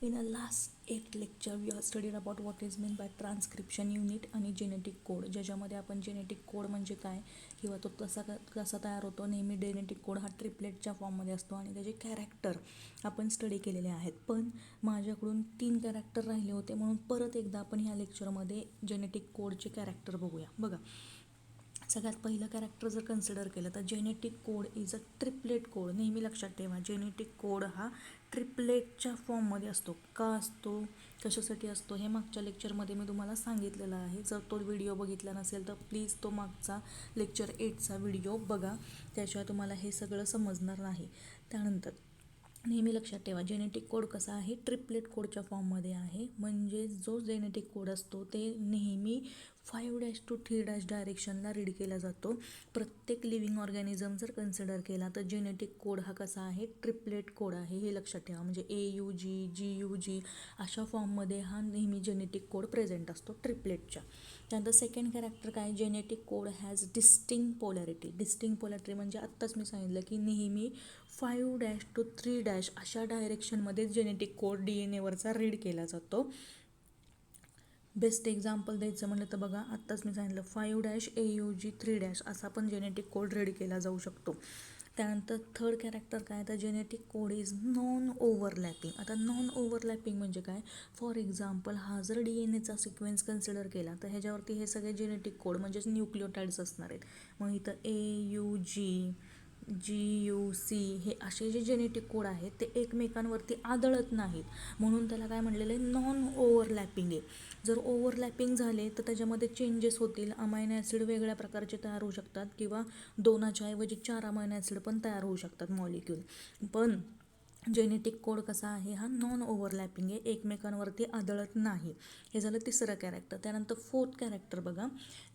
In a last 8 lecture we have studied about what is meant by transcription unit आणि genetic code, ज्याच्यामध्ये आपण genetic code म्हणजे काय किंवा तो कसा तयार होतो. नेहमी जेनेटिक कोड हा ट्रिपलेटच्या फॉर्ममध्ये असतो आणि त्याचे कॅरेक्टर आपण स्टडी केलेले आहेत. पण माझ्याकडून 3 कॅरेक्टर राहिले होते, म्हणून परत एकदा आपण ह्या लेक्चरमध्ये जेनेटिक कोडचे कॅरेक्टर बघूया. बघा, सगळ्यात पहिलं कॅरेक्टर जर कन्सिडर केलं तर genetic code is a triplet code. नेहमी लक्षात ठेवा, जेनेटिक कोड हा ट्रिपलेटच्या फॉर्ममध्ये असतो. का असतो, कशासाठी असतो, हे मागच्या लेक्चरमध्ये मी तुम्हाला सांगितलेलं आहे. जर तो व्हिडिओ बघितला नसेल तर प्लीज तो मागचा लेक्चर 8चा व्हिडिओ बघा, त्याशिवाय तुम्हाला हे सगळं समजणार नाही. त्यानंतर नेहमी लक्षात ठेवा, जेनेटिक कोड कसा आहे, ट्रिपलेट कोडच्या फॉर्ममध्ये आहे. म्हणजे जो जेनेटिक कोड असतो ते नेहमी 5-3 डायरेक्शनला रीड केला जातो. प्रत्येक लिव्हिंग ऑर्गॅनिझम जर कन्सिडर केला तर जेनेटिक कोड हा कसा आहे, ट्रिपलेट कोड आहे, हे लक्षात ठेवा. म्हणजे AUG, GUG अशा फॉर्ममध्ये हा नेहमी जेनेटिक कोड प्रेझेंट असतो ट्रिपलेटच्या. त्यानंतर सेकंड कॅरेक्टर काय, genetic code has distinct polarity. Distinct polarity म्हणजे आत्ताच मी सांगितलं की नेहमी 5-3 अशा डायरेक्शनमध्ये जेनेटिक कोड DNA वरचा रीड केला जातो. बेस्ट एक्झाम्पल द्यायचं म्हटलं तर बघा, आत्ताच मी सांगितलं 5-AUG 3- असा पण जेनेटिक कोड रीड केला जाऊ शकतो. त्यानंतर थर्ड कॅरेक्टर काय, तर genetic code is non overlapping. आता नॉन ओव्हरलॅपिंग म्हणजे काय, फॉर एक्झाम्पल हा जर DNAचा सिक्वेन्स कन्सिडर केला तर ह्याच्यावरती हे सगळे जेनेटिक कोड म्हणजेच न्यूक्लिओटाइड्स असणार आहेत. मग इथं AUG, GUC हे असे जे जेनेटिक कोड आहेत ते एकमेकांवरती आदळत नाहीत, म्हणून त्याला काय म्हणलेलं आहे, नॉन ओव्हरलॅपिंग आहे. जर ओव्हरलॅपिंग झाले तर त्याच्यामध्ये चेंजेस होतील. अमायनो ॲसिड वेगळ्या प्रकारचे तयार होऊ शकतात किंवा 2च्या ऐवजी 4 अमायनो ॲसिड पण तयार होऊ शकतात मॉलिक्यूल. पण जेनेटिक कोड कसा आहे, हा नॉन ओव्हरलॅपिंग आहे, एकमेकांवरती आदळत नाही. हे झालं तिसरं कॅरेक्टर. त्यानंतर फोर्थ कॅरेक्टर बघा,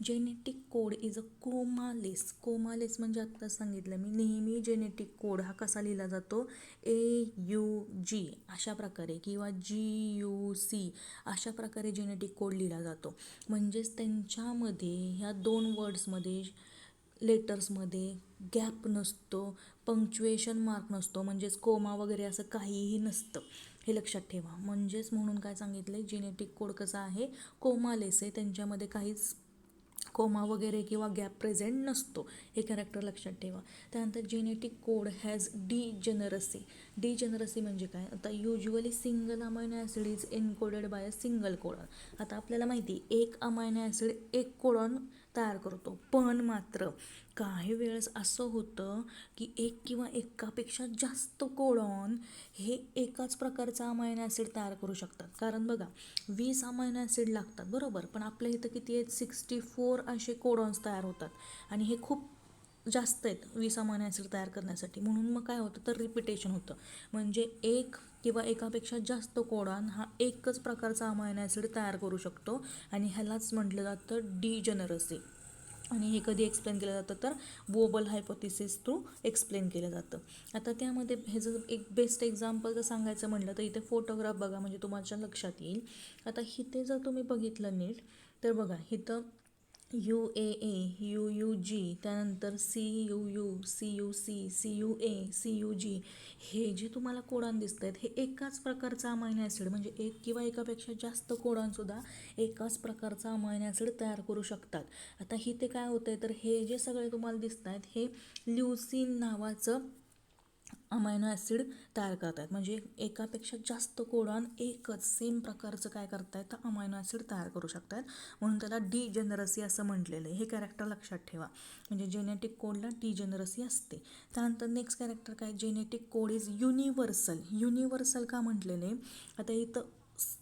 जेनेटिक कोड इज अ कोमालेस. कोमालेस म्हणजे आत्ता सांगितलं मी, नेहमी जेनेटिक कोड हा कसा लिहिला जातो, AUG अशा प्रकारे किंवा GUC अशा प्रकारे जेनेटिक कोड लिहिला जातो. म्हणजेच त्यांच्यामध्ये ह्या 2 वर्ड्समध्ये लेटर्समध्ये गॅप नसतो, पंक्च्युएशन मार्क नसतो, म्हणजेच कोमा वगैरे असं काहीही नसतं, हे लक्षात ठेवा. म्हणजेच म्हणून काय सांगितलं आहे, जेनेटिक कोड कसा आहे, कोमालेस आहे, त्यांच्यामध्ये काहीच कोमा वगैरे किंवा गॅप प्रेझेंट नसतो, हे कॅरेक्टर लक्षात ठेवा. त्यानंतर genetic code has degeneracy. Degeneracy म्हणजे काय, आता usually single amino acid is encoded by a single codon. आता आपल्याला माहिती एक अमायनो ॲसिड एक कोडॉन तयार करतो, पण मात्र काही वेळेस असं होतं की एक किंवा एकापेक्षा जास्त कोडॉन हे एकाच प्रकारचा अमायनो ॲसिड तयार करू शकतात. कारण बघा, 20 अमायनो ॲसिड लागतात बरोबर, पण आपल्या इथं किती आहेत, 64 असे कोडॉन्स तयार होतात आणि हे खूप जास्त आहेत 20 अमायनो ॲसिड तयार करण्यासाठी. म्हणून मग काय होतं, तर रिपिटेशन होतं. म्हणजे एक किंवा एकापेक्षा जास्त कोडॉन हा एकच प्रकारचा अमायनो ॲसिड तयार करू शकतो आणि ह्यालाच म्हटलं जातं डिजेनरसी. आणि हे कधी एक्सप्लेन केलं जातं, तर वोबल हायपोथिसिस थ्रू एक्सप्लेन केलं जातं. आता त्यामध्ये हे जर एक बेस्ट एक्झाम्पल जर सांगायचं म्हटलं तर इथे फोटोग्राफ बघा, म्हणजे तुम्हाला लक्षात येईल. आता इथे जर तुम्ही बघितलं नीट तर बघा, इथं UAA, UUG, त्यानंतर CUU, CUC, CUA, CUG हे जे तुम्हाला कोडॉन दिसत आहेत हे एकाच प्रकारचा अमायनो ॲसिड, म्हणजे एक किंवा एकापेक्षा जास्त कोडॉनसुद्धा एकाच प्रकारचा अमायनो ॲसिड तयार करू शकतात. आता इथे काय होतं आहे, तर हे जे सगळे तुम्हाला दिसत आहेत हे ल्युसीन नावाचं अमायनो ॲसिड तयार करतात. म्हणजे एकापेक्षा जास्त कोडॉन एकच सेम प्रकारचं काय करतायत, तर अमायनो ॲसिड तयार करू शकतात, म्हणून त्याला डिजेनरसी असं म्हटलेलं आहे. हे कॅरेक्टर लक्षात ठेवा, म्हणजे जेनेटिक कोडला डिजेनरसी असते. त्यानंतर नेक्स्ट कॅरेक्टर काय, genetic code is universal. Universal का म्हटलेलं आहे, आता इथं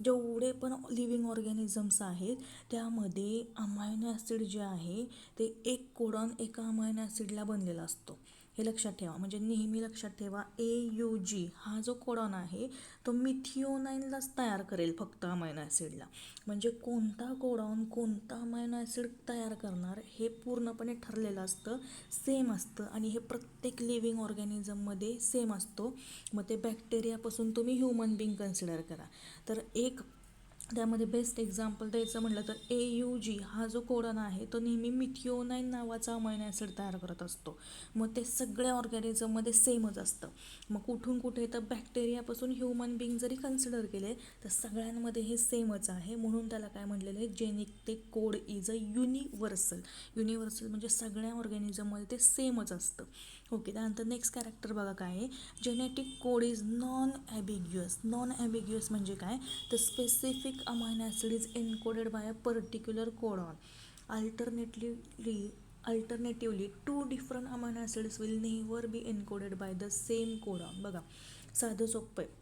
जेवढे पण लिव्हिंग ऑर्गॅनिझम्स आहेत त्यामध्ये अमायनो ॲसिड जे आहे ते एक कोडॉन एका अमायनो ॲसिडला बनलेला असतो, हे लक्षात ठेवा. म्हणजे नेहमी लक्षात ठेवा, AUG हा जो कोडॉन आहे तो मिथिओनाइनलाच तयार करेल फक्त अमायनो ॲसिडला. म्हणजे कोणता कोडॉन कोणता अमायनो ॲसिड तयार करणार हे पूर्णपणे ठरलेलं असतं, सेम असतं, आणि हे प्रत्येक लिव्हिंग ऑर्गॅनिझममध्ये सेम असतो. मग ते बॅक्टेरियापासून तुम्ही ह्युमन बिंग कन्सिडर करा, तर एक त्यामध्ये बेस्ट एक्झाम्पल द्यायचं म्हटलं तर AUG हा जो कोडॉन आहे तो नेहमी मिथिओनाइन नावाचा अमायनो ॲसिड तयार करत असतो. मग ते सगळ्या ऑर्गॅनिझममध्ये सेमच असतं. मग कुठून कुठे तर बॅक्टेरियापासून ह्युमन बिंग जरी कन्सिडर केले तर सगळ्यांमध्ये हे सेमच आहे. म्हणून त्याला काय म्हटलेलं आहे, genetic code is a universal. Universal म्हणजे सगळ्या ऑर्गॅनिझममध्ये ते सेमच असतं. ओके, त्यानंतर नेक्स्ट कॅरेक्टर बघा काय आहे, genetic code is non ambiguous. Non ambiguous म्हणजे काय, तर specific amino acid is encoded by a particular codon. Alternatively, two different amino acids will never be encoded by the same codon. बघा साधं सोपं आहे.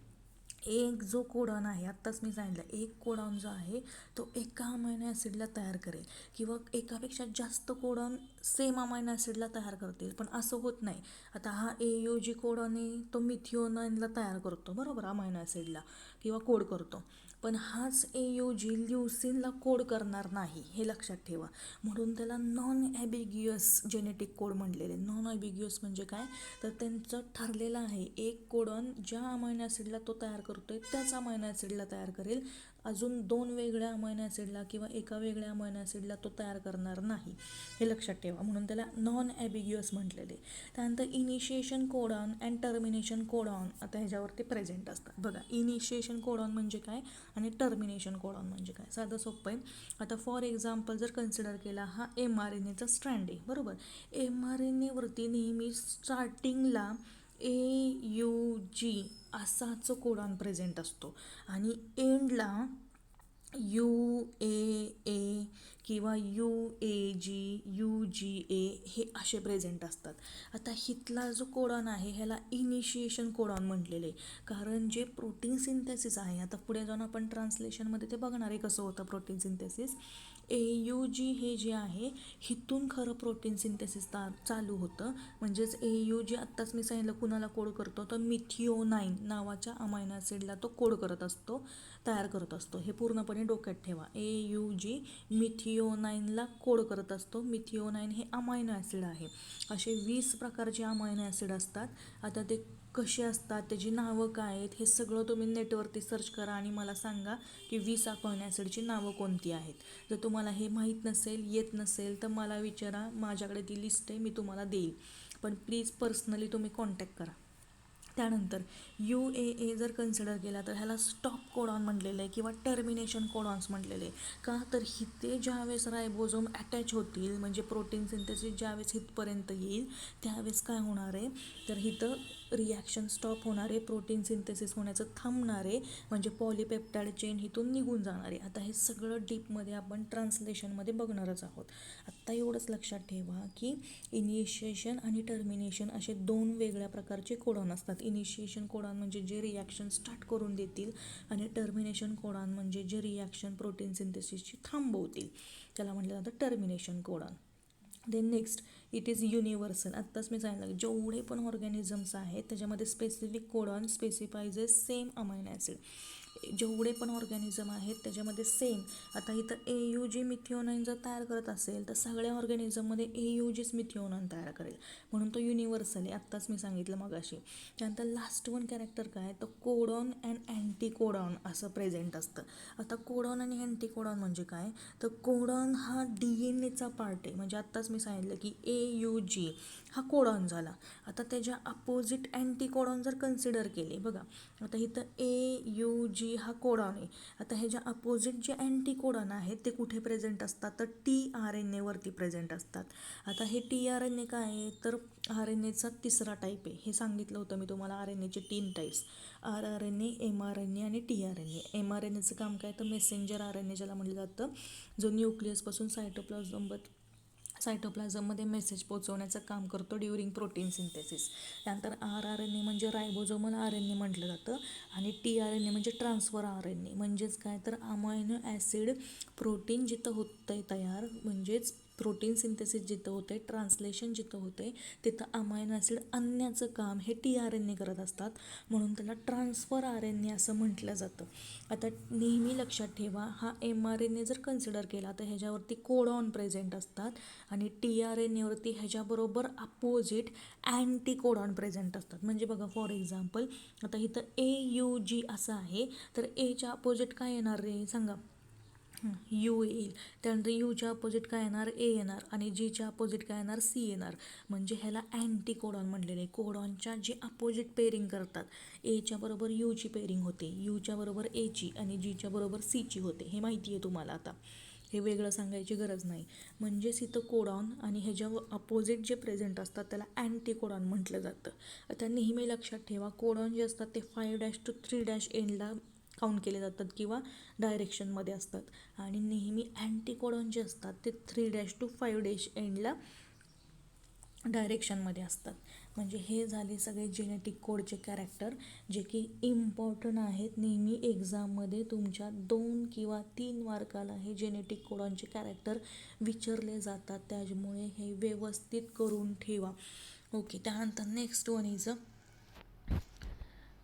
एक जो कोडॉन आहे, आत्ताच मी सांगितलं, एक कोडॉन जो आहे तो एका अमायनो ॲसिडला तयार करेल किंवा एकापेक्षा जास्त कोडॉन सेम अमायनो ॲसिडला तयार करतील, पण असं होत नाही. आता हा AUG कोडॉन आहे तो मिथिओनाइनला तयार करतो, बरोबर, अमायनो ॲसिडला किंवा कोड करतो. पण हाच AUG ल्युसिनला कोड करणार नाही, हे लक्षात ठेवा. म्हणून त्याला नॉन ॲबिग्युअस जेनेटिक कोड म्हटलेले. नॉन ॲबिग्युअस म्हणजे काय, तर त्यांचं ठरलेलं आहे, एक कोडॉन ज्या अमायनो ॲसिडला तो तयार करतोय त्याच अमायनो ॲसिडला तयार करेल, अजून दोन वेगळ्या अमायनो ॲसिडला किंवा एका वेगळ्या अमायनो ॲसिडला तो तयार करणार नाही, हे लक्षात ठेवा. म्हणून त्याला नॉन ॲबिग्युअस म्हटलेले. त्यानंतर initiation codon and termination codon आता ह्याच्यावरती प्रेझेंट असतात. बघा इनिशिएशन कोडॉन म्हणजे काय आणि टर्मिनेशन कोडॉन म्हणजे काय, साधं सोपं आहे. आता फॉर एक्झाम्पल जर कन्सिडर केला, हा mRNAचा स्ट्रँड आहे, बरोबर. mRNAवरती नेहमी स्टार्टिंगला AUG असाच कोडॉन प्रेझेंट असतो आणि एंडला UAA किंवा UAG UGA हे असे प्रेझेंट असतात. आता हितला जो कोडॉन आहे ह्याला इनिशिएशन कोडॉन म्हटलेले आहे, कारण जे प्रोटीन सिंथेसिस आहे, आता पुढे जाऊन आपण ट्रान्सलेशनमध्ये ते बघणार आहे कसं होतं प्रोटीन सिंथेसिस. AUG हे जे आहे हिथून खरं प्रोटीन सिंथेसिस चालू होतं. म्हणजेच AUG आत्ताच मी सांगितलं कुणाला कोड करतो, तर मिथिओनाइन नावाच्या अमायनो ॲसिडला तो कोड करत असतो, तयार करत असतो. हे पूर्णपणे डोक्यात ठेवा. AUG मिथिओनाइनला कोड करत असतो. मिथिओनाइन हे अमायनो ॲसिड आहे. असे 20 प्रकारचे अमायनो ॲसिड असतात. आता ते कसे असतात, त्याची नावं काय आहेत, हे सगळं तुम्ही नेटवरती सर्च करा आणि मला सांगा की 20 अमायनो ॲसिडची नावं कोणती आहेत. जर तुम्हाला हे माहीत नसेल, येत नसेल, तर मला विचारा, माझ्याकडे ती लिस्ट आहे, मी तुम्हाला देईल. पण प्लीज पर्सनली तुम्ही कॉन्टॅक्ट करा. त्यानंतर UAA जर कन्सिडर केला तर ह्याला स्टॉप कोडॉन म्हटलेलं आहे किंवा टर्मिनेशन कोडॉन्स म्हटलेले आहे. का, तर हिते ज्यावेळेस रायबोझोम अटॅच होतील, म्हणजे प्रोटीन सिंथेसिस ज्यावेळेस हितपर्यंत येईल त्यावेळेस काय होणार आहे, तर हिथं रिॲक्शन स्टॉप होणार आहे, प्रोटीन सिंथेसिस होण्याचं थांबणार आहे, म्हणजे पॉलीपेप्टाइड चेन हिथून निघून जाणार आहे. आता हे सगळं डीपमध्ये आपण ट्रान्सलेशनमध्ये बघणारच आहोत. आत्ता एवढंच लक्षात ठेवा की इनिशिएशन आणि टर्मिनेशन असे दोन वेगळ्या प्रकारचे कोडॉन असतात. इनिशिएशन कोडॉन म्हणजे जे रिॲक्शन स्टार्ट करून देतील आणि टर्मिनेशन कोडॉन म्हणजे जे रिॲक्शन प्रोटीन सिंथेसिसची थांबवतील, त्याला म्हटलं जातं termination codon. Then next, it is universal. आत्ताच मी सांगितलं जेवढे पण ऑर्गॅनिझम्स आहेत त्याच्यामध्ये specific codon specifies same amino acid. जेवढे पण ऑर्गॅनिझम आहेत त्याच्यामध्ये सेम. आता इथं AUG मिथिओनाइन जर तयार करत असेल तर सगळ्या ऑर्गॅनिझममध्ये AUGच मिथिओनाइन तयार करेल, म्हणून तो युनिव्हर्सल आहे. आत्ताच मी सांगितलं मगाशी. त्यानंतर लास्ट वन कॅरेक्टर काय, तर कोडॉन अँड अँटी कोडॉन असं प्रेझेंट असतं. आता कोडॉन आणि अँटी कोडॉन म्हणजे काय, तर कोडॉन हा DNAचा पार्ट आहे. म्हणजे आत्ताच मी सांगितलं की AUG हा कोडॉन झाला. आता त्याच्या अपोजिट अँटी कोडॉन जर कन्सिडर केले, बघा आता इथं AUG हा कोडॉन आहे. आता ह्याच्या अपोजिट जे अँटी कोडॉन आहेत ते कुठे प्रेझेंट असतात, तर tRNAवरती प्रेझेंट असतात. आता हे tRNA काय आहे, तर RNAचा तिसरा टाईप आहे. हे सांगितलं होतं मी तुम्हाला, RNAचे 3 टाईप्स, rRNA, mRNA आणि tRNA. mRNAचं काम काय, तर मेसेंजर RNA ज्याला म्हटलं जातं, जो न्यूक्लियसपासून सायटोप्लाझममध्ये मेसेज पोहोचवण्याचं काम करतो ड्युरिंग प्रोटीन सिंथेसिस. त्यानंतर rRNA म्हणजे रायबोझोमल RNA म्हटलं जातं आणि tRNA म्हणजे ट्रान्सफर RNA. म्हणजेच काय, तर अमायनो ॲसिड प्रोटीन जिथं होतं आहे तयार, म्हणजेच प्रोटीन सिंथेसिस जिथं होते, ट्रान्सलेशन जिथं होते, तिथं अमायनो ॲसिड आणण्याचं काम हे TRNA करत असतात, म्हणून त्याला ट्रान्सफर RNA असं म्हटलं जातं. आता नेहमी लक्षात ठेवा, हा mRNA जर कन्सिडर केला तर ह्याच्यावरती कोडॉन प्रेझेंट असतात आणि TRNAवरती ह्याच्याबरोबर अपोजिट अँटी कोडॉन प्रेझेंट असतात. म्हणजे बघा, फॉर एक्झाम्पल आता इथं AUG असं आहे, तर Aच्या अपोजिट काय येणार रे सांगा? यू येईल. त्यानंतर यूच्या अपोजिट काय येणार? ए येणार. आणि जीच्या अपोजिट काय येणार? सी येणार. म्हणजे ह्याला अँटी कोडॉन म्हणलेले. कोडॉनच्या जे अपोजिट पेअरिंग करतात, एच्या बरोबर यूची पेअरिंग होते, यूच्या बरोबर एची आणि जीच्या बरोबर सीची होते. हे माहिती आहे तुम्हाला. आता हे वेगळं सांगायची गरज नाही. म्हणजेच इथं कोडॉन आणि ह्याच्या अपोजिट जे प्रेझेंट असतात त्याला अँटी कोडॉन म्हटलं जातं. आता नेहमी लक्षात ठेवा, कोडॉन जे असतात ते 5' to 3' एंडला काउंट केले जातात किंवा डायरेक्शनमध्ये असतात, आणि नेहमी अँटी कोडॉन जे असतात ते 3' to 5' एंडला डायरेक्शनमध्ये असतात. म्हणजे हे झाले सगळे जेनेटिक कोडचे कॅरेक्टर, जे की इम्पॉर्टंट आहेत. नेहमी एक्झाममध्ये तुमच्या 2 किंवा 3 मार्काला हे जेनेटिक कोडॉनचे कॅरेक्टर विचारले जातात, त्यामुळे हे व्यवस्थित करून ठेवा. ओके, त्यानंतर next one is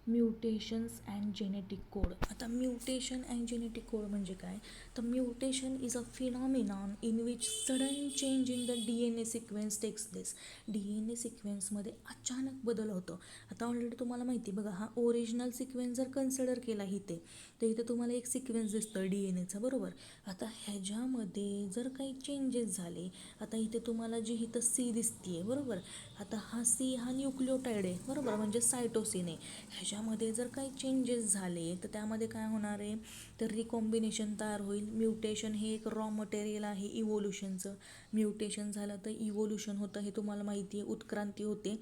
mutations and genetic code. आता म्युटेशन अँड जेनेटिक कोड म्हणजे काय? तर mutation is a phenomenon in which sudden change in the DNA sequence takes place. DNA सिक्वेन्समध्ये अचानक बदल होतो. आता ऑलरेडी तुम्हाला माहिती बघा, हा ओरिजिनल सिक्वेन्स जर कन्सिडर केला इथे, तर इथे तुम्हाला एक सिक्वेन्स दिसतं DNAचा, बरोबर. आता ह्याच्यामध्ये जर काही चेंजेस झाले, आता इथे तुम्हाला जी इथं C दिसते, बरोबर. आता हा C हा न्यूक्लिओटाईड आहे, बरोबर, म्हणजे सायटोसिन आहे. ह्याच्यामध्ये जर काही चेंजेस झाले तर त्यामध्ये काय होणार आहे? तर रिकॉम्बिनेशन तयार होईल. म्युटेशन हे एक रॉ मटेरियल आहे इव्होल्युशनचं. म्युटेशन झालं तर इव्होल्युशन होतं, हे तुम्हाला माहिती आहे, उत्क्रांती होते,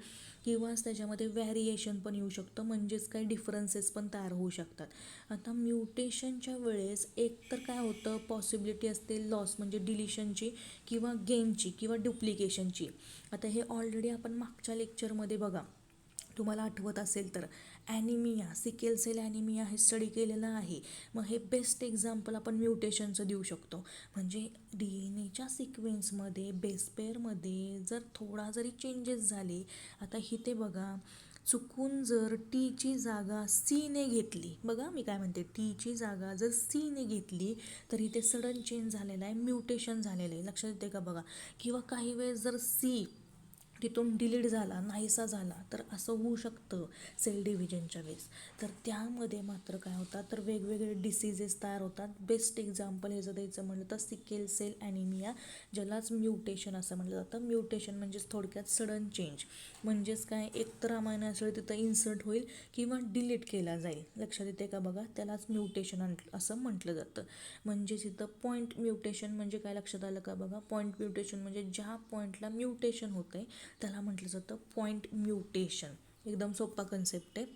किंवा त्याच्यामध्ये व्हॅरिएशन पण येऊ शकतं, म्हणजेच काही डिफरन्सेस पण तयार होऊ शकतात. आता म्युटेशनच्या वेळेस एक तर काय होतं, पॉसिबिलिटी असते लॉस म्हणजे डिलिशनची किंवा गेनची किंवा डुप्लिकेशनची. आता हे ऑलरेडी आपण मागच्या लेक्चरमध्ये बघा, तुम्हाला आठवत असेल तर, ॲनिमिया, सिकेल सेल ॲनिमिया हे स्टडी केलेलं आहे. मग हे बेस्ट एक्झाम्पल आपण म्युटेशनचं देऊ शकतो. म्हणजे DNAच्या सिक्वेन्समध्ये बेस पेअरमध्ये जर थोडा जरी चेंजेस झाले, आता इथे बघा, चुकून जर टीची जागा सीने घेतली, बघा मी काय म्हणते, टीची जागा जर सीने घेतली तर इथे सडन चेंज झालेला आहे, म्युटेशन झालेलं आहे. लक्षात येते का बघा? किंवा काही वेळेस जर सी तिथून डिलीट झाला, नाहीसा झाला, तर असं होऊ शकतं सेल डिव्हिजनच्या वेळेस. तर त्यामध्ये मात्र काय होतात, तर वेगवेगळे डिसीजेस तयार होतात. बेस्ट एक्झाम्पल ह्याचं द्यायचं म्हणलं तर सिकेल सेल ॲनिमिया, ज्यालाच म्युटेशन असं म्हटलं जातं. म्युटेशन म्हणजेच थोडक्यात सडन चेंज. म्हणजेच काय, एकतर अमायनो ॲसिड तिथं इन्सर्ट होईल किंवा डिलीट केला जाईल. लक्षात येते का बघा? त्यालाच म्युटेशन असं म्हटलं जातं. म्हणजेच इथं पॉईंट म्युटेशन म्हणजे काय, लक्षात आलं का बघा? पॉईंट म्युटेशन म्हणजे ज्या पॉईंटला म्युटेशन होतं आहे त्याला म्हटलं जातं पॉईंट म्युटेशन. एकदम सोपा कन्सेप्ट आहे.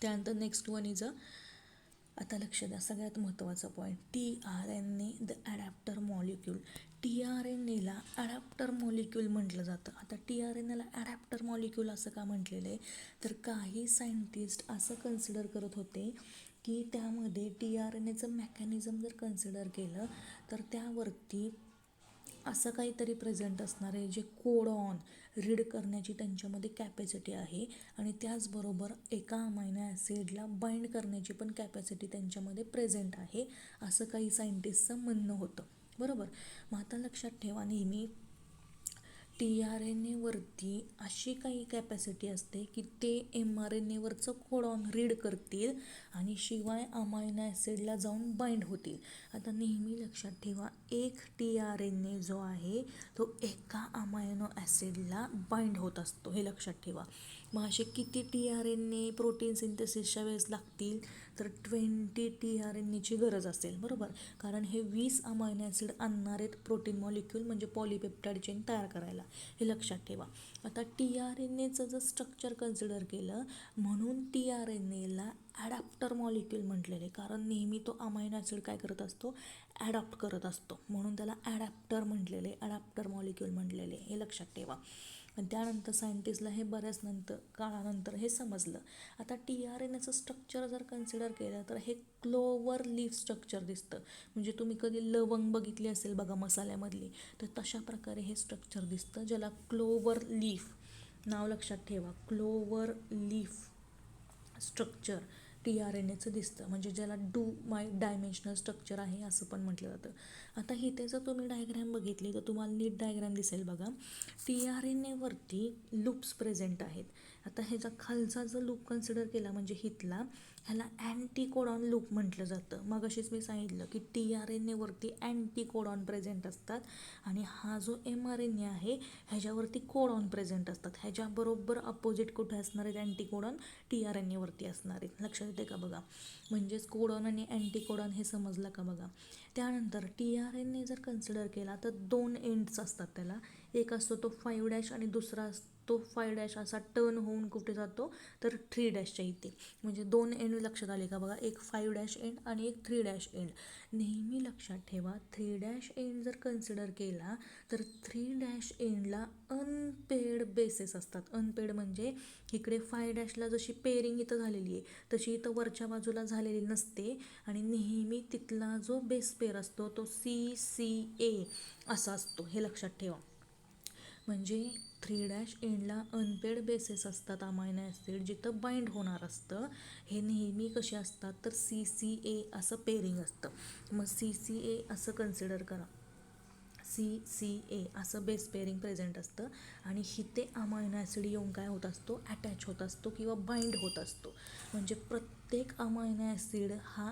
त्यानंतर नेक्स्ट वन इज आता लक्ष द्या, सगळ्यात महत्त्वाचा point, TRNA the adapter molecule. TRNAला ॲडॅप्टर मॉलिक्यूल म्हटलं जातं. आता TRNAला ॲडॅप्टर मॉलिक्यूल असं का म्हटलेलं आहे, तर काही सायंटिस्ट असं कन्सिडर करत होते की त्यामध्ये TRNAचं मेकॅनिझम जर कन्सिडर केलं तर त्यावरती असं काहीतरी प्रेझेंट असणार आहे जे कोडॉन रीड करण्याची त्यांच्यामध्ये कॅपॅसिटी आहे, आणि त्याचबरोबर एका अमायनो ॲसिडला बाइंड करण्याची पण कॅपॅसिटी त्यांच्यामध्ये प्रेझेंट आहे, असं काही सायंटिस्टचं म्हणणं होतं, बरोबर. मग आता लक्षात ठेवा, नेहमी TRNAवरती अशी काही कॅपॅसिटी असते की ते mRNAवरचं कोडॉन रीड करतील आणि शिवाय अमायनो ॲसिडला जाऊन बाइंड होतील. आता नेहमी लक्षात ठेवा, एक TRNA जो आहे तो एका अमायनो ॲसिडला बाइंड होत असतो, हे लक्षात ठेवा. मग असे किती TRNA प्रोटीन सिंथेसिसच्या वेळेस लागतील, तर 20 TRNAची गरज असेल, बरोबर. कारण हे 20 अमायनो ॲसिड आणणार आहेत प्रोटीन मॉलिक्यूल म्हणजे पॉलिपेप्टाइड चेन तयार करायला, हे लक्षात ठेवा. आता TRNAचं जर स्ट्रक्चर कन्सिडर केलं, म्हणून TRNAला ॲडॅप्टर मॉलिक्यूल म्हटलेले, कारण नेहमी तो अमायनो ॲसिड काय करत असतो, ॲडॉप्ट करत असतो, म्हणून त्याला ॲडॅप्टर म्हटलेले, ॲडॅप्टर मॉलिक्यूल म्हटलेले, हे लक्षात ठेवा. आणि त्यानंतर सायंटिस्टला हे बऱ्याच काळानंतर हे समजलं. आता TRNAचं स्ट्रक्चर जर कन्सिडर केलं तर हे क्लोवर लीफ स्ट्रक्चर दिसतं. म्हणजे तुम्ही कधी लवंग बघितली असेल बघा मसाल्यामधली, तर तशा प्रकारे हे स्ट्रक्चर दिसतं, ज्याला क्लोवर लीफ नाव लक्षात ठेवा. क्लोवर लीफ स्ट्रक्चर TRNAचं दिसतं, म्हणजे ज्याला डायमेन्शनल स्ट्रक्चर आहे असं पण म्हटलं जातं. आता इथे जर तुम्ही डायग्रॅम बघितली तर तुम्हाला नीट डायग्रॅम दिसेल बघा. TRNAवरती लूप्स प्रेझेंट आहेत. आता ह्याचा खालचा जर लूप कन्सिडर केला म्हणजे ह्याला अँटीकोडॉन लूप म्हटलं जातं. मग अशीच मी सांगितलं की TRNAवरती अँटीकोडॉन प्रेझेंट असतात आणि हा जो mRNA आहे ह्याच्यावरती कोडॉन प्रेझेंट असतात. ह्याच्याबरोबर अपोजिट कुठे असणार आहेत अँटीकोडॉन? TRNAवरती असणार आहेत. लक्षात येते का बघा. म्हणजेच कोडॉन आणि अँटीकोडॉन हे समजलं का बघा. त्यानंतर TRNA जर कन्सिडर केला तर 2 एंड्स असतात त्याला. एक असतो तो 5' आणि दुसरा तो 5' असा टर्न होऊन कुठे जातो तर 3' इथे. म्हणजे 2 एंड लक्षात आले का बघा. एक 5' एंड आणि एक 3' एंड. नेहमी लक्षात ठेवा 3' एंड जर कन्सिडर केला तर 3' एंडला अनपेड बेसेस असतात. अनपेड म्हणजे इकडे 5' जशी पेअरिंग इथं झालेली आहे तशी इथं वरच्या बाजूला झालेली नसते आणि नेहमी तिथला जो बेस पेअर असतो तो CCA असा असतो. हे लक्षात ठेवा. म्हणजे 3' एंडला अनपेड बेसेस असतात अमायनो ॲसिड जिथं बाइंड होणार असतं. हे नेहमी कसे असतात तर CCA असं पेअरिंग असतं. मग CCA असं कन्सिडर करा. CCA असं बेस पेअरिंग प्रेझेंट असतं आणि इथे अमायनो ॲसिड येऊन काय होत असतो अटॅच होत असतो किंवा बाइंड होत असतो. म्हणजे प्रत्येक अमायनो ॲसिड हा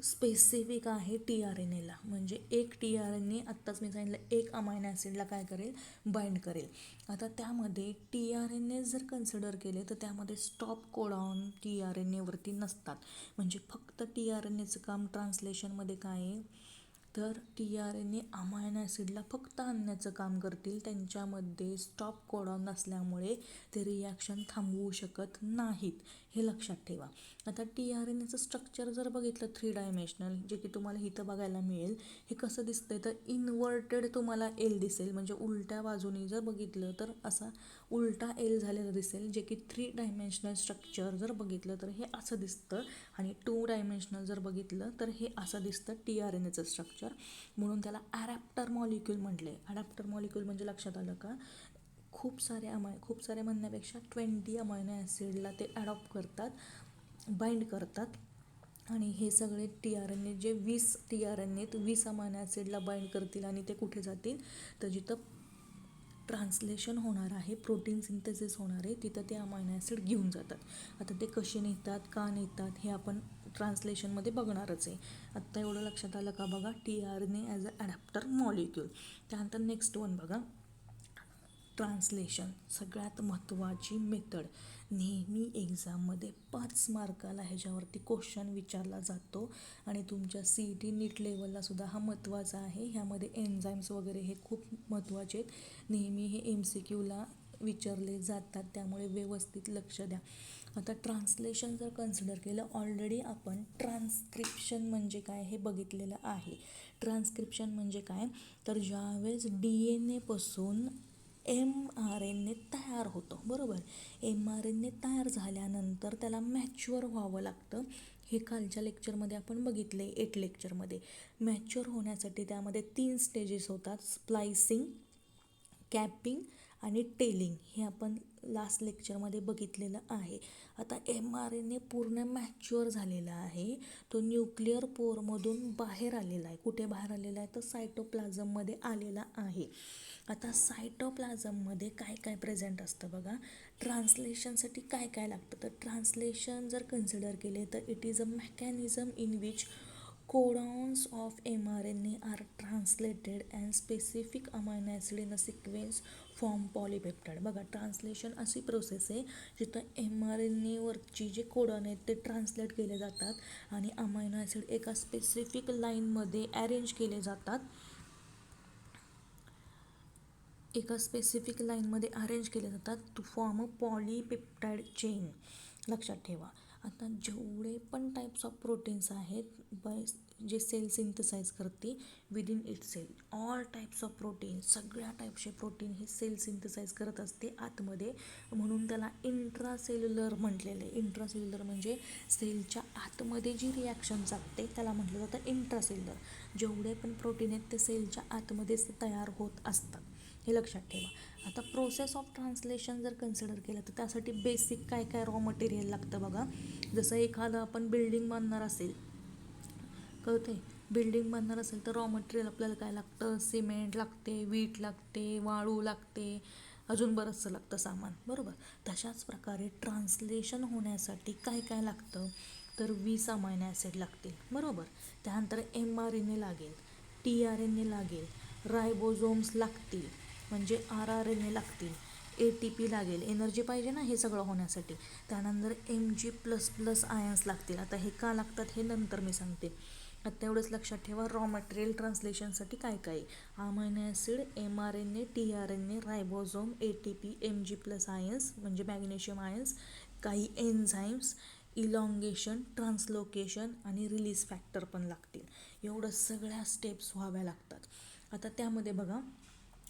स्पेसिफिक आहे TRNAला. म्हणजे एक TRNA आत्ताच मी सांगितलं एक अमायनो ॲसिडला काय करेल बाइंड करेल. आता त्यामध्ये TRNA जर कन्सिडर केले तर त्यामध्ये स्टॉप कोडॉन TRNAवरती नसतात. म्हणजे फक्त TRNAचं काम ट्रान्सलेशनमध्ये काय आहे तर TRNA अमायनो ॲसिडला फक्त आणण्याचं काम करतील. त्यांच्यामध्ये स्टॉप कोडॉन नसल्यामुळे ते रिॲक्शन थांबवू शकत नाहीत. हे लक्षात ठेवा. आता TRNAचं स्ट्रक्चर जर बघितलं 3 डायमेन्शनल जे की तुम्हाला इथं बघायला मिळेल. हे कसं दिसतंय तर इन्व्हर्टेड तुम्हाला L दिसेल. म्हणजे उलट्या बाजूनी जर बघितलं तर असा उलटा L झालेला दिसेल. जे की 3 डायमेन्शनल स्ट्रक्चर जर बघितलं तर हे असं दिसतं आणि 2 डायमेन्शनल जर बघितलं तर हे असं दिसतं TRNAचं स्ट्रक्चर. म्हणून त्याला ॲडॅप्टर मॉलिक्यूल म्हटले. ॲडॅप्टर मॉलिक्यूल म्हणजे लक्षात आलं का खूप सारे म्हणण्यापेक्षा 20 अमायनो ॲसिडला ते ॲडॉप्ट करतात, बाइंड करतात आणि हे सगळे TRNA जे 20 TRNA 20 अमायनो ॲसिडला बाइंड करतील आणि ते कुठे जातील तर जिथं ट्रान्सलेशन होणार आहे प्रोटीन सिंथेसिस होणार आहे तिथं ते अमायनो ॲसिड घेऊन जातात. आता ते कसे नेतात का नेतात हे आपण ट्रान्सलेशनमध्ये बघणारच आहे. आत्ता एवढं लक्षात आलं का बघा TRNA as a adapter molecule. त्यानंतर नेक्स्ट वन बघा ट्रान्सलेशन. सगळ्यात महत्त्वाची मेथड. नेहमी एक्झाममध्ये 5 मार्काला ह्याच्यावरती क्वेश्चन विचारला जातो आणि तुमच्या CET नीट लेवललासुद्धा हा महत्त्वाचा आहे. ह्यामध्ये एन्झाईम्स वगैरे हे खूप महत्त्वाचे आहेत. नेहमी हे MCQला विचारले जातात त्यामुळे व्यवस्थित लक्ष द्या. आता ट्रान्सलेशन जर कन्सिडर केलं ऑलरेडी आपण ट्रान्स्क्रिप्शन म्हणजे काय हे बघितलेलं आहे. ट्रान्स्क्रिप्शन म्हणजे काय तर ज्यावेळेस DNA पासून mRNA तयार होतो बरोबर. mRNA तयार झाल्यानंतर त्याला मॅच्युअर व्हावं लागतं. हे खालच्या लेक्चरमध्ये आपण बघितले 8 लेक्चरमध्ये. मॅच्युअर होण्यासाठी त्यामध्ये 3 स्टेजेस होतात. स्प्लायसिंग, कॅपिंग आणि टेलिंग. हे आपण लास्ट लेक्चरमध्ये बघितलेलं आहे. आता mRNA पूर्ण मॅच्युअर झालेला आहे. तो न्यूक्लिअर पोअरमधून बाहेर आलेला आहे. कुठे बाहेर आलेला आहे तर सायटोप्लाझममध्ये आलेला आहे. आता सायटोप्लाझममध्ये काय काय प्रेझेंट असतं बघा. ट्रान्सलेशनसाठी काय काय लागतं तर ट्रान्सलेशन जर कन्सिडर केले तर it is a mechanism in which codons of mRNA are translated and specific amino acid in a sequence form polypeptide. बघा ट्रान्सलेशन अशी प्रोसेस आहे जिथं mRNAवरची जे कोडॉन आहेत ते ट्रान्सलेट केले जातात आणि अमायनो ॲसिड एका स्पेसिफिक लाईनमध्ये अरेंज केले जातात. To form a polypeptide chain. लक्षात ठेवा. आता जेवढे पण टाईप्स ऑफ प्रोटीन्स आहेत जे सेल सिंथसाइज करते within it cell, all types of protein, सगळ्या टाईपचे प्रोटीन हे सेल सिंथसाइज करत असते आतमध्ये, म्हणून त्याला इंट्रासेल्युलर म्हटलेलं आहे. इंट्रासेल्युलर म्हणजे सेलच्या आतमध्ये जी रिॲक्शन चालते त्याला म्हटलं जातं इंट्रासेल्युलर. जेवढे पण प्रोटीन आहेत ते सेलच्या आतमध्येच तयार होत असतात, हे लक्षात ठेवा. आता प्रोसेस ऑफ ट्रान्सलेशन जर कन्सिडर केलं तर त्यासाठी बेसिक काय काय रॉ मटेरियल लागतं बघा. जसं एखादं आपण बिल्डिंग बांधणार असेल, कळते, बिल्डिंग बांधणार असेल तर रॉ मटेरियल आपल्याला काय लागतं, सिमेंट लागते, वीट लागते, वाळू लागते, अजून बरंचसं लागतं सामान, बरोबर. तशाच प्रकारे ट्रान्सलेशन होण्यासाठी काय काय लागतं तर 20 अमायनो ॲसिड लागतील, बरोबर. त्यानंतर mRNA लागेल, tRNA लागेल, रायबोझोम्स लागतील म्हणजे RRNA लागतील, ATP लागेल, एनर्जी पाहिजे ना हे सगळं होण्यासाठी. त्यानंतर Mg++ आयन्स लागतील. आता हे का लागतात हे नंतर मी सांगते. आता एवढंच लक्षात ठेवा रॉ मटेरियल ट्रान्सलेशनसाठी काय काय: amino acid, mRNA, tRNA, ribosome, ATP, Mg+ ions म्हणजे मॅग्नेशियम आयन्स, काही एन्झाईम्स, इलॉंगेशन, ट्रान्सलोकेशन आणि रिलीज फॅक्टर पण लागतील. एवढं सगळ्या स्टेप्स व्हाव्या लागतात. आता त्यामध्ये बघा,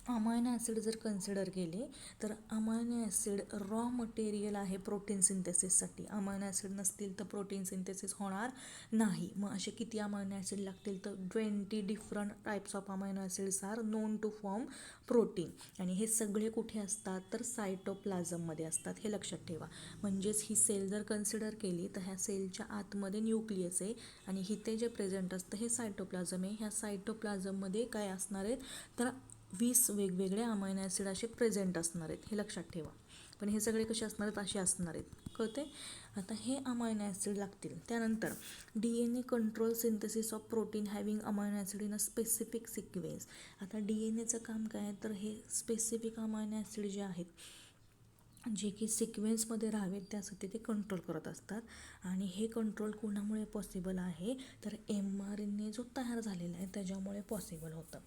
अमायनो ॲसिड जर कन्सिडर केले तर अमायनो ॲसिड रॉ मटेरियल आहे प्रोटीन सिंथेसिससाठी. अमायनो ॲसिड नसतील तर प्रोटीन सिंथेसिस होणार नाही. मग असे किती अमायनो ॲसिड लागतील तर 20 different types of amino acids are known to form protein. आणि हे सगळे कुठे असतात तर सायटोप्लाझममध्ये असतात, हे लक्षात ठेवा. म्हणजेच ही सेल जर कन्सिडर केली तर ह्या सेलच्या आतमध्ये न्यूक्लियस आहे आणि इथे जे प्रेझेंट असतं हे सायटोप्लाझम आहे. ह्या सायटोप्लाझममध्ये काय असणार आहेत तर 20 वेगवेगळे अमायनो ॲसिड असे प्रेझेंट असणार आहेत, हे लक्षात ठेवा. पण हे सगळे कसे असणार आहेत, असे असणार आहेत, कळते. आता हे अमायनो ॲसिड लागतील. त्यानंतर DNA control synthesis of protein having amino acid in a specific sequence. आता DNAचं काम काय आहे तर हे स्पेसिफिक अमायनो ॲसिड जे आहेत जे की सिक्वेन्समध्ये राहावेत त्यासाठी ते कंट्रोल करत असतात. आणि हे कंट्रोल कोणामुळे पॉसिबल आहे तर mRNA जो तयार झालेला आहे त्याच्यामुळे पॉसिबल होतं.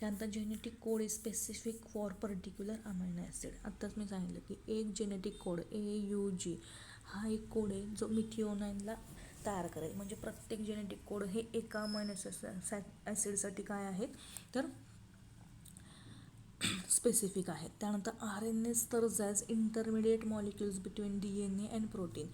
त्यानंतर genetic code is specific for particular amino acid. आत्ताच मी सांगितलं की एक जेनेटिक कोड AUG हा एक कोड आहे जो मिथिओनाइनला तयार करेल. म्हणजे प्रत्येक जेनेटिक कोड हे एका अमायनो ॲसिडसाठी काय आहेत तर स्पेसिफिक आहेत. त्यानंतर RNA serves as intermediate molecules between DNA and protein.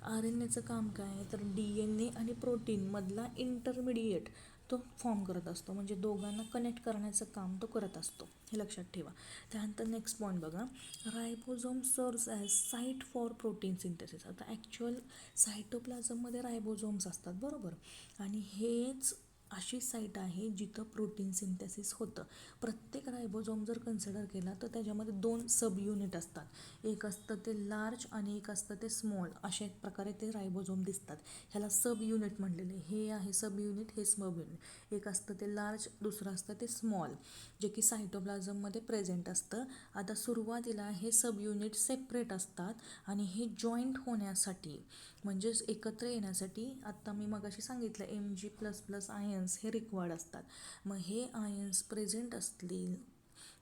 RNAचं काम काय आहे तर DNA आणि प्रोटीनमधला इंटरमिडिएट तो फॉर्म करत असतो, म्हणजे दोघांना कनेक्ट करण्याचं काम तो करत असतो, हे लक्षात ठेवा. त्यानंतर नेक्स्ट पॉईंट बघा, ribosome serves as site for protein synthesis. आता ॲक्च्युअल सायटोप्लाझममध्ये रायबोझोम्स असतात, बरोबर. आणि हेच अशी साईट आहे जिथं प्रोटीन सिंथेसिस होतं. प्रत्येक रायबोझोम जर कन्सिडर केला तर त्याच्यामध्ये 2 सब युनिट असतात. एक असतं ते लार्ज आणि एक असतं ते स्मॉल. अशा एक प्रकारे ते रायबोझोम दिसतात. ह्याला सब युनिट म्हणलेले. हे आहे सब युनिट, हे सब युनिट. एक असतं ते लार्ज, दुसरं असतं ते स्मॉल, जे की सायटोप्लाझममध्ये प्रेझेंट असतं. आता सुरुवातीला हे सब युनिट सेपरेट असतात आणि हे जॉईंट होण्यासाठी म्हणजेच एकत्र येण्यासाठी आत्ता मी मगाशी सांगितलं Mg++ आयन्स हे रिक्वायर्ड असतात. मग हे आयन्स प्रेझेंट असतील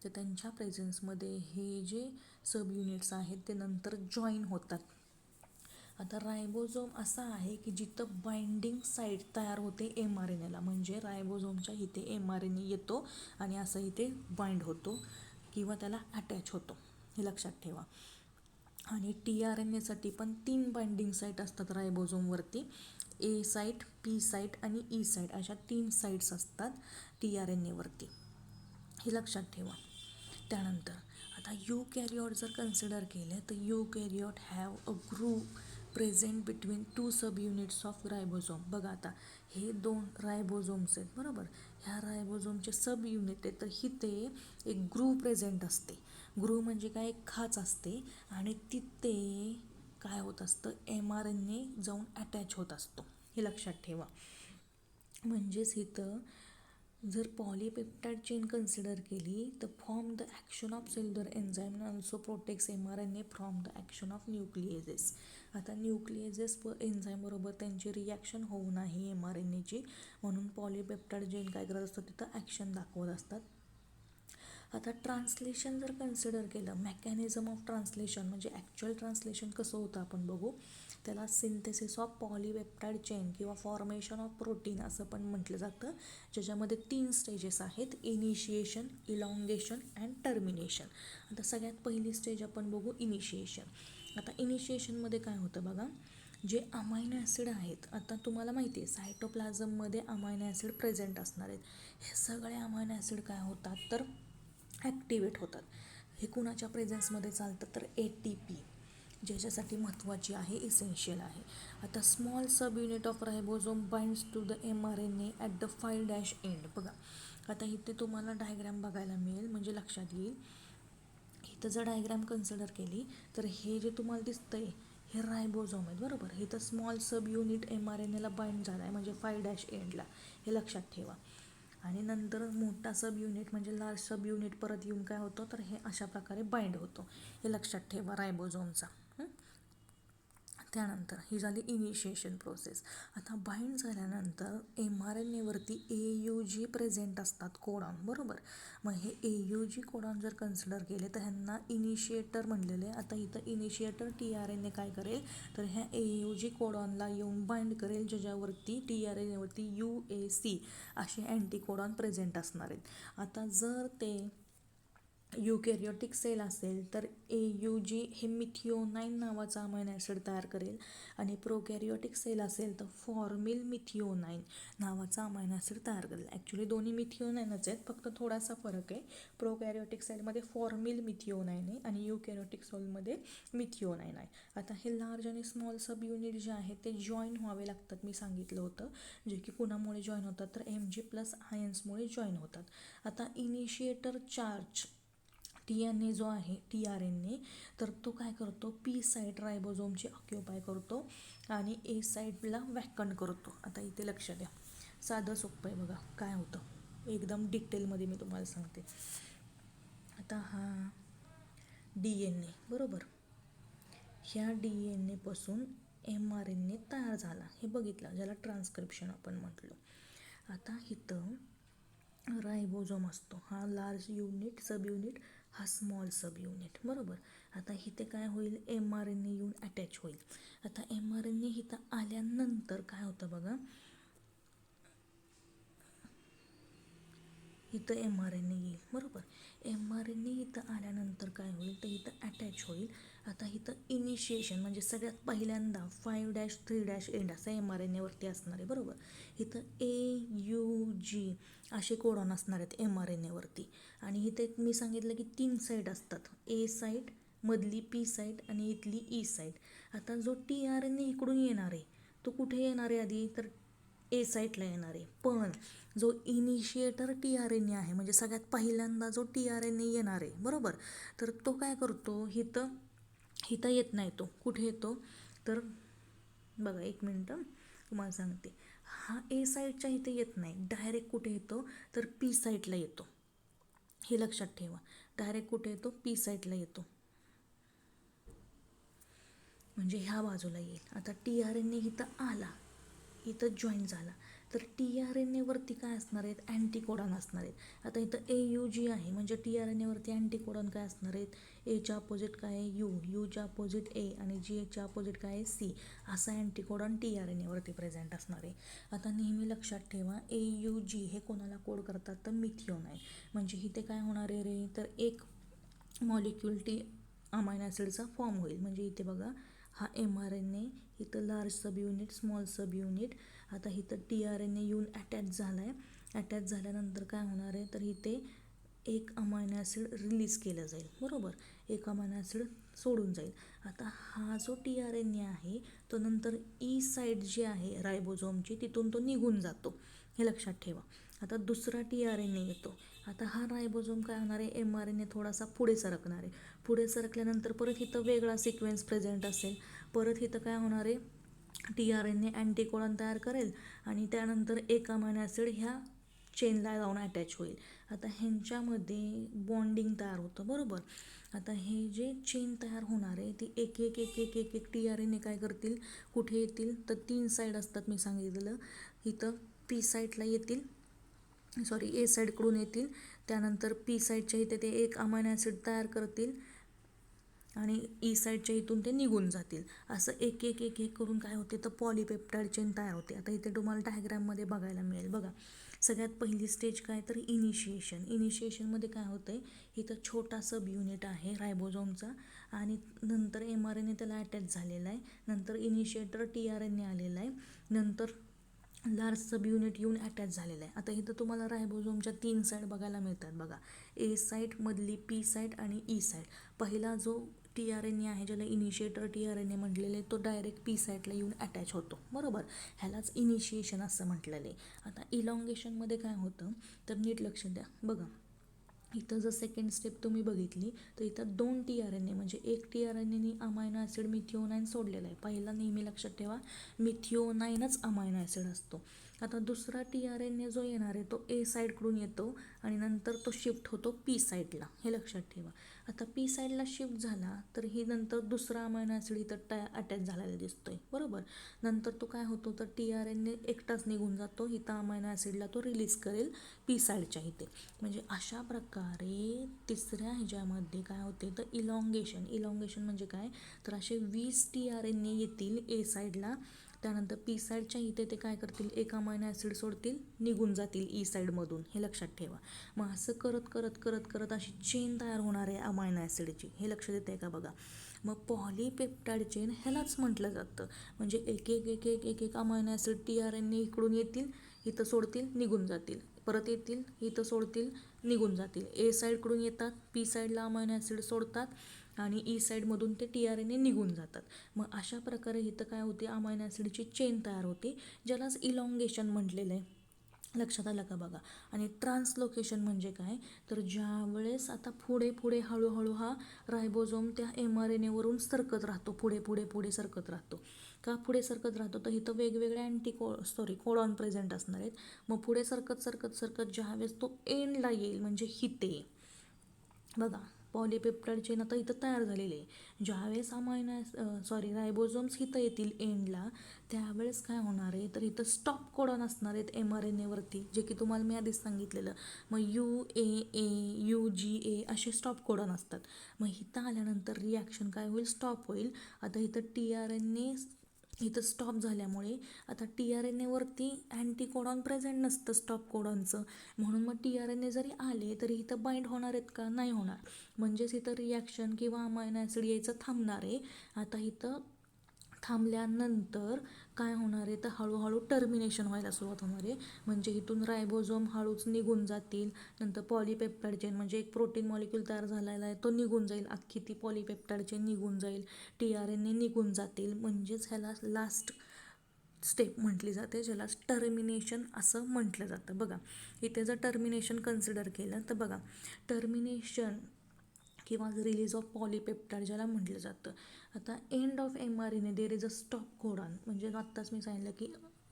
तर त्यांच्या प्रेझेन्समध्ये हे जे सब युनिट्स आहेत ते नंतर जॉईन होतात. आता रायबोझोम असा आहे की जिथं बाइंडिंग साईट तयार होते mRNAला, म्हणजे रायबोझोमच्या इथे mRNA येतो आणि असं इथे बाइंड होतो किंवा त्याला अटॅच होतो, हे लक्षात ठेवा. आणि tRNAसाठी पण 3 बाइंडिंग साईट असतात रायबोझोमवरती. A साईट, P साईट आणि E साईट अशा 3 साईट्स असतात tRNAवरती, हे लक्षात ठेवा. त्यानंतर आता यूकॅरियोट जर कन्सिडर केलं तर eukaryote have a group present between 2 subunits of ribosome. बघा आता हे 2 रायबोझोम्स आहेत, बरोबर. ह्या रायबोझोमचे सब युनिट आहे तर इथे एक ग्रुप प्रेझेंट असते. ग्रुप म्हणजे काय, एक खाच असते आणि तिथे काय होत असतं mRNA जाऊन अटॅच होत असतो, हे लक्षात ठेवा. म्हणजेच इथं जर पॉलीपेप्टाइड चेन कन्सिडर केली तर form the action of cellular enzyme also protects mRNA from the action of nucleases. आता न्यूक्लिएजेस व एन्झाईमबरोबर त्यांची रिॲक्शन होऊ नाही mRNAची, म्हणून पॉलीपेप्टाइड चेन काय करत असतात तिथं ॲक्शन दाखवत असतात. आता ट्रान्सलेशन जर कन्सिडर केलं, मेकॅनिझम ऑफ ट्रान्सलेशन म्हणजे ॲक्च्युअल ट्रान्सलेशन कसं होतं आपण बघू. त्याला सिंथेसिस ऑफ पॉलीपेप्टाइड चेन किंवा फॉर्मेशन ऑफ प्रोटीन असं पण म्हटलं जातं, ज्याच्यामध्ये 3 स्टेजेस आहेत: इनिशिएशन, इलॉंगेशन अँड टर्मिनेशन. आता सगळ्यात पहिली स्टेज आपण बघू इनिशिएशन. आता इनिशिएशनमध्ये काय होतं बघा, जे अमायनो ॲसिड आहेत, आता तुम्हाला माहिती आहे सायटोप्लाझममध्ये अमायनो ॲसिड प्रेझेंट असणार आहेत. हे सगळे अमायनो ॲसिड काय होतात तर ॲक्टिवेट होतात. हे कुणाच्या प्रेझेन्समध्ये चालतं तर ATP, ज्याच्यासाठी महत्त्वाची आहे, इसेन्शियल आहे. आता small subunit of ribosome binds to the mRNA at the 5' end. बघा आता इथे तुम्हाला डायग्रॅम बघायला मिळेल, म्हणजे लक्षात येईल. इथं जर डायग्रॅम कन्सिडर केली तर हे जे तुम्हाला दिसतंय हे रायबोझोम आहेत, बरोबर. इथं स्मॉल सब युनिट mRNAला बाइंड झाला आहे म्हणजे 5' एंडला, हे लक्षात ठेवा. आणि नंतर मोठा सब युनिट म्हणजे लार्ज सब युनिट परत येऊन काय होतं तर हे अशा प्रकारे बाइंड होतो, हे लक्षात ठेवा रायबोझोमचा. त्यानंतर ही झाली इनिशिएशन प्रोसेस. आता बाइंड झाल्यानंतर mRNAवरती AUG प्रेझेंट असतात, कोडॉन, बरोबर. मग हे AUG कोडॉन जर कन्सिडर केले तर ह्यांना इनिशिएटर म्हणलेले. आता इथं इनिशिएटर tRNA काय करेल तर ह्या AUG कोडॉनला येऊन बाइंड करेल, ज्याच्यावरती tRNAवरती UAC असे अँटीकोडॉन प्रेझेंट असणार आहेत. आता जर ते युकॅरियोटिक सेल असेल तर AUG हे मिथिओनाइन नावाचा अमायनो ॲसिड तयार करेल, आणि प्रोकॅरियोटिक सेल असेल तर फॉर्मिल मिथिओनाइन नावाचा अमायनो ॲसिड तयार करेल. ॲक्च्युली दोन्ही मिथिओनाइनच आहेत, फक्त थोडासा फरक आहे. प्रोकॅरियोटिक सेलमध्ये फॉर्मिल मिथिओनाइन आहे आणि युकॅरियोटिक सेलमध्ये मिथिओनाइन आहे. आता हे लार्ज आणि स्मॉल सब युनिट जे आहेत ते जॉईन व्हावे लागतात, मी सांगितलं होतं, जे की कुणामुळे जॉईन होतात तर Mg+ आयन्समुळे जॉईन होतात. आता इनिशिएटर चार्ज TNA जो आहे tRNA, तर तो काय करतो, P साईट रायबोझोमची ऑक्युपाय करतो आणि A साईडला वॅकंट करतो. आता इथे लक्ष द्या, साधं सोपं आहे बघा काय होतं, एकदम डिटेलमध्ये मी तुम्हाला सांगते. आता हा DNA, बरोबर. ह्या DNA पासून mRNA तयार झाला, हे बघितलं, ज्याला ट्रान्सक्रिप्शन आपण म्हटलो. आता इथं रायबोझोम असतो, हा लार्ज युनिट, सब युनिट, हा स्मॉल सब युनिट, बरोबर. आता इथे काय होईल, mRNA येऊन अटॅच होईल. आता mRNA इथं आल्यानंतर काय होतं बघा, इथं mRNA येईल, बरोबर. mRNA इथं आल्यानंतर काय होईल तर इथं अटॅच होईल. आता इथं इनिशिएशन म्हणजे सगळ्यात पहिल्यांदा 5' 3' एंड असं mRNAवरती असणार आहे, बरोबर. इथं AUG असे कोडॉन असणार आहेत mRNAवरती. आणि इथे मी सांगितलं की 3 साईड असतात, A साईड, मधली P साईड आणि इथली E साईड. आता जो tRNA इकडून येणार आहे तो कुठे येणार आहे आधी तर A साईडला येणार आहे, पण जो इनिशिएटर tRNA आहे म्हणजे सगळ्यात पहिल्यांदा जो tRNA येणार आहे, बरोबर, तर तो काय करतो, इथं येत नाही, तो कुठे येतो तर बघा, एक मिनटं तुम्हाला सांगते. हा A साईडच्या इथे येत नाही, डायरेक्ट कुठे येतो तर P साईडला येतो, हे लक्षात ठेवा. डायरेक्ट कुठे येतो, P साईडला येतो, म्हणजे ह्या बाजूला येईल. आता tRNA इथं आला, इथं जॉईन झाला, तर tRNAवरती काय असणार आहेत, अँटीकोडॉन असणार आहेत. आता इथं AUG आहे म्हणजे tRNAवरती अँटीकोडॉन काय असणार आहेत, Aच्या अपोजिट काय आहे Uच्या अपोजिट A आणि Gच्या अपोजिट काय आहे C, असा अँटीकोडॉन tRNAवरती प्रेझेंट असणार आहे. आता नेहमी लक्षात ठेवा, AUG हे कोणाला कोड करतात तर मिथिओनाइन. म्हणजे इथे काय होणार आहे रे तर एक मॉलिक्युल अमायनो ॲसिडचा फॉर्म होईल. म्हणजे इथे बघा, हा mRNA, इथं large sub unit, small sub unit. आता इथं tRNA येऊन अटॅच झाला आहे, अटॅच झाल्यानंतर काय होणार आहे तर इथे एक अमायनो ॲसिड रिलीज केलं जाईल, बरोबर, एक अमायनो ॲसिड सोडून जाईल. आता हा जो tRNA आहे तो नंतर E साईड जी आहे रायबोझोमची तिथून तो निघून जातो, हे लक्षात ठेवा. आता दुसरा tRNA येतो. आता हा रायबोझोम काय होणार आहे, mRNA थोडासा पुढे सरकणार आहे, पुढे सरकल्यानंतर परत इथं वेगळा सिक्वेन्स प्रेझेंट असेल, परत इथं काय होणार आहे tRNA अँटीकोडॉन तयार करेल आणि त्यानंतर एक अमायनो ॲसिड ह्या चेनला जाऊन अटॅच होईल. आता ह्यांच्यामध्ये बॉन्डिंग तयार होतं, बरोबर. आता हे जे चेन तयार होणार आहे ती एक एक एक एक एक एक tRNA काय करतील, कुठे येतील तर 3 साईड असतात, मी सांगितलेलं. इथं P साईडला येतील सॉरी ए साईडकडून येतील, त्यानंतर पी साईडच्या इथे ते एक अमायनो ॲसिड तयार करतील आणि ई साईडच्या इथून ते निघून जातील. असं एक एक एक एक करून काय होते तर पॉलीपेप्टाइड चेन तयार होते. आता इथे तुम्हाला डायग्राममध्ये बघायला मिळेल बघा. सगळ्यात पहिली स्टेज काय तर इनिशिएशन. इनिशिएशनमध्ये काय होतं आहे, इथं छोटा सब युनिट आहे रायबोझोमचा आणि नंतर mRNA त्याला अटॅच झालेला आहे. नंतर इनिशिएटर tRNA आलेला आहे. नंतर लार्ज सब युनिट येऊन अटॅच झालेला आहे. आता इथं तुम्हाला रायबोझोमच्या 3 साईड बघायला मिळतात बघा. ए साईड, मधली पी साईड आणि ई साईड. पहिला जो tRNA आहे, ज्याला इनिशिएटर tRNA म्हटलेले, तो डायरेक्ट पी साईडला येऊन अटॅच होतो, बरोबर. ह्यालाच इनिशिएशन असं म्हटलेलं आहे. आता इलॉंगेशनमध्ये काय होतं तर नीट लक्ष द्या बघा. इथं जर सेकंड स्टेप तुम्ही बघितली तर इथं 2 tRNA म्हणजे एक tRNAनी अमायनो ॲसिड मिथिओनाइन सोडलेला आहे. पहिला नेहमी लक्षात ठेवा, मिथिओनाइनच अमायनो ॲसिड असतो. आता दुसरा tRNA जो येणार आहे तो ए साईडकडून येतो आणि नंतर तो शिफ्ट होतो पी साईडला, हे लक्षात ठेवा. आता पी साईडला शिफ्ट झाला तर ही नंतर दुसरा अमायनो ॲसिड इथं अटॅच झालेला दिसतोय, बरोबर. नंतर तो काय होतो तर tRNA एकटाच निघून जातो, इथं अमायनो ॲसिडला तो रिलीज करेल पी साईडच्या इथे. म्हणजे अशा प्रकारे तिसऱ्या ह्याच्यामध्ये काय होते तर इलॉंगेशन. इलॉंगेशन म्हणजे काय तर असे 20 tRNA येतील ए साईडला, त्यानंतर पी साईडच्या इथे ते काय करतील एक अमायनो ॲसिड सोडतील, निघून जातील ई साईडमधून, हे लक्षात ठेवा. मग असं करत करत करत करत अशी चेन तयार होणार आहे अमायनो ॲसिडची, हे लक्षात येतं आहे का बघा. मग पॉलीपेप्टाइड चेन ह्यालाच म्हटलं जातं. म्हणजे एक एक एक एक एक एक अमायनो ॲसिड tRNA इकडून येतील, इथं सोडतील, निघून जातील, परत येतील, इथं सोडतील, निघून जातील. ए साईडकडून येतात, पी साईडला अमायनो ॲसिड सोडतात आणि ई साईडमधून ते tRNA निघून जातात. मग अशा प्रकारे इथं काय होते अमायनो ॲसिडची चेन तयार होते, ज्यालाच इलॉंगेशन म्हटलेलं आहे. लक्षात आलं का बघा. आणि ट्रान्सलोकेशन म्हणजे काय तर ज्यावेळेस आता पुढे पुढे हळूहळू हा रायबोझोम त्या mRNAवरून सरकत राहतो, पुढे पुढे पुढे सरकत राहतो. का पुढे सरकत राहतो तर इथं वेगवेगळे कोडॉन प्रेझेंट असणार आहेत. मग पुढे सरकत सरकत सरकत ज्यावेळेस तो एंडला येईल म्हणजे हिते बघा, पॉलीपेप्टाइड चेन आता इथं तयार झालेली आहे. ज्यावेळेस रायबोझोम्स इथं येतील एंडला, त्यावेळेस काय होणार आहे तर इथं स्टॉप कोडॉन असणार आहेत mRNAवरती, जे की तुम्हाला मी आधीच सांगितलेलं. मग UAA UGA असे स्टॉप कोडॉन असतात. मग इथं आल्यानंतर रिॲक्शन काय होईल, स्टॉप होईल. आता इथं tRNA इथं स्टॉप झाल्यामुळे आता tRNAवरती अँटीकोडॉन प्रेझेंट नसतं स्टॉप कोडॉनचं, म्हणून मग tRNA जरी आले तरी इथं बाइंड होणार आहेत का, नाही होणार. म्हणजेच इथं रिॲक्शन किंवा अमायनो ॲसिड यायचं थांबणार आहे. आता इथं थांबल्यानंतर काय होणार आहे तर हळूहळू टर्मिनेशन व्हायला सुरुवात होणार आहे. म्हणजे इथून रायबोझोम हळूच निघून जातील. नंतर पॉलीपेप्टाइड चेन म्हणजे एक प्रोटीन मॉलिक्यूल तयार झालेला आहे तो निघून जाईल, अख्खी ती पॉलीपेप्टाइड चेन निघून जाईल, tRNA निघून जातील. म्हणजेच ह्याला लास्ट स्टेप म्हटली जाते, ज्याला टर्मिनेशन असं म्हटलं जातं. बघा इथे जर टर्मिनेशन कन्सिडर केलं तर बघा, टर्मिनेशन किंवा रिलीज ऑफ पॉलीपेप्टाइड ज्याला म्हटलं जातं. आता end of mRNA there is a stop codon. म्हणजे आत्ताच मी सांगितलं की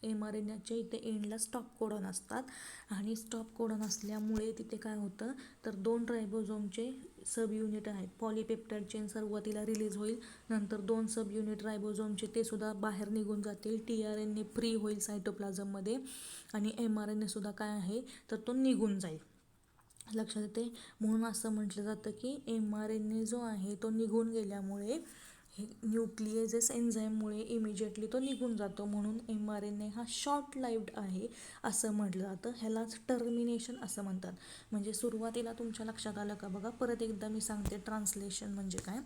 mRNAच्या इथे एंडला स्टॉप कोडॉन असतात आणि स्टॉप कोडॉन असल्यामुळे तिथे काय होतं तर 2 रायबोझोमचे सब युनिट आहेत. पॉलीपेप्टाइड चेन सुरुवातीला रिलीज होईल, नंतर 2 सब युनिट रायबोझोमचे ते सुद्धा बाहेर निघून जातील, tRNA फ्री होईल सायटोप्लाझममध्ये आणि mRNA सुद्धा काय आहे तर तो निघून जाईल. लक्षात येते. म्हणून असं म्हटलं जातं की mRNA जो आहे तो निघून गेल्यामुळे हे न्यूक्लिएजेस एन्झाईममुळे इमिजिएटली तो निघून जातो, म्हणून mRNA हा शॉर्ट लाईव्ड आहे असं म्हटलं जातं. ह्यालाच टर्मिनेशन असं म्हणतात. म्हणजे सुरुवातीला तुमच्या लक्षात आलं का बघा, परत एकदा मी सांगते ट्रान्सलेशन म्हणजे काय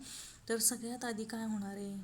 तर सगळ्यात आधी काय होणार आहे,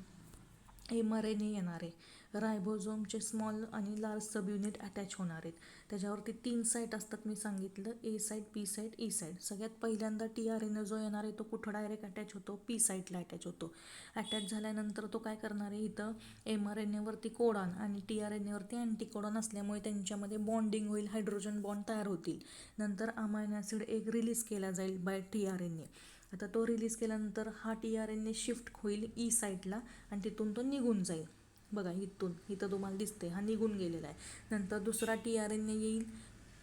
mRNA येणार आहे, रायबोझोमचे स्मॉल आणि लार्ज सब युनिट अटॅच होणार आहेत. त्याच्यावरती 3 साईट असतात, मी सांगितलं ए site, P site, E site. सगळ्यात पहिल्यांदा tRNA जो येणार आहे तो कुठं डायरेक्ट अटॅच होतो, पी साईटला अटॅच होतो. अटॅच झाल्यानंतर तो काय करणार आहे, इथं mRNAवरती कोडॉन आणि tRNAवरती अँटीकोडॉन असल्यामुळे त्यांच्यामध्ये बॉन्डिंग होईल, हायड्रोजन बॉन्ड तयार होतील. नंतर अमायनो ॲसिड एक रिलीज केला जाईल बाय tRNA. आता तो रिलीज केल्यानंतर हा tRNA शिफ्ट होईल ई साईटला आणि तिथून तो निघून जाईल. बघा इथं तुम्हाला दिसते हा निघून गेलेला आहे. नंतर दुसरा tRNA येईल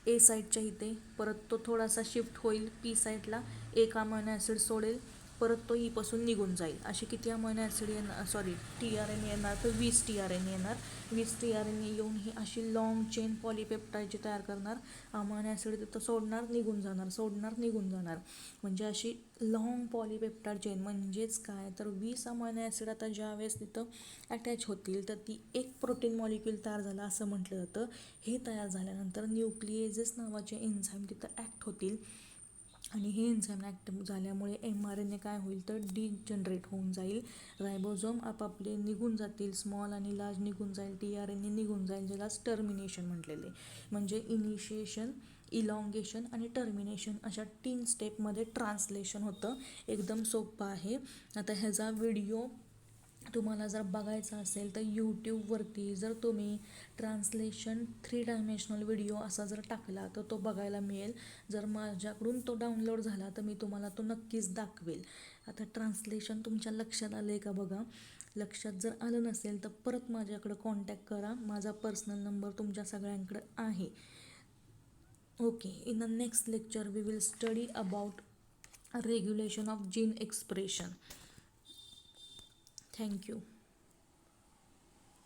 ए साईटच्या इथे, परत तो थोडासा शिफ्ट होईल पी साईटला, एक अमायनो ॲसिड सोडेल, परत तो पासून निघून जाईल. असे किती अमायनो ॲसिड येणार, सॉरी TRNA येणार, तर 20 TRNA येणार. 20 TRNA येऊन ही अशी लॉंग चेन पॉलिपेप्टाईडची तयार करणार. अमायनो ॲसिड तिथं सोडणार, निघून जाणार, सोडणार, निघून जाणार. म्हणजे अशी लॉंग पॉलिपेप्टाईड चेन. म्हणजेच काय, तर 20 अमायनो ॲसिड आता ज्या वेळेस तिथं अटॅच होतील तर ती एक प्रोटीन मॉलिक्यूल तयार झाला असं म्हटलं जातं. हे तयार झाल्यानंतर न्यूक्लिएजेस नावाचे एन्झाईम तिथं ॲक्ट होतील आणि हे एन्झाईम ॲक्ट झाल्यामुळे mRNA काय होईल तर डिजनरेट होऊन जाईल. रायबोझोम आपापले निघून जातील, स्मॉल आणि लार्ज निघून जाईल, TRNA निघून जाईल, ज्यालाच टर्मिनेशन म्हटलेले. म्हणजे इनिशिएशन, इलॉंगेशन आणि टर्मिनेशन अशा 3 स्टेपमध्ये ट्रान्सलेशन होतं. एकदम सोपं आहे. आता ह्याचा व्हिडिओ तुम्हाला जर बघायचा असेल तर यूट्यूबवरती जर तुम्ही ट्रान्सलेशन 3 डायमेन्शनल व्हिडिओ असा जर टाकला तर तो बघायला मिळेल. जर माझ्याकडून तो डाउनलोड झाला तर मी तुम्हाला तो नक्कीच दाखवेल. आता ट्रान्सलेशन तुमच्या लक्षात आलं आहे का बघा. लक्षात जर आलं नसेल तर परत माझ्याकडं कॉन्टॅक्ट करा. माझा पर्सनल नंबर तुमच्या सगळ्यांकडं आहे. Okay, in the next lecture we will study about regulation of gene expression. Thank you.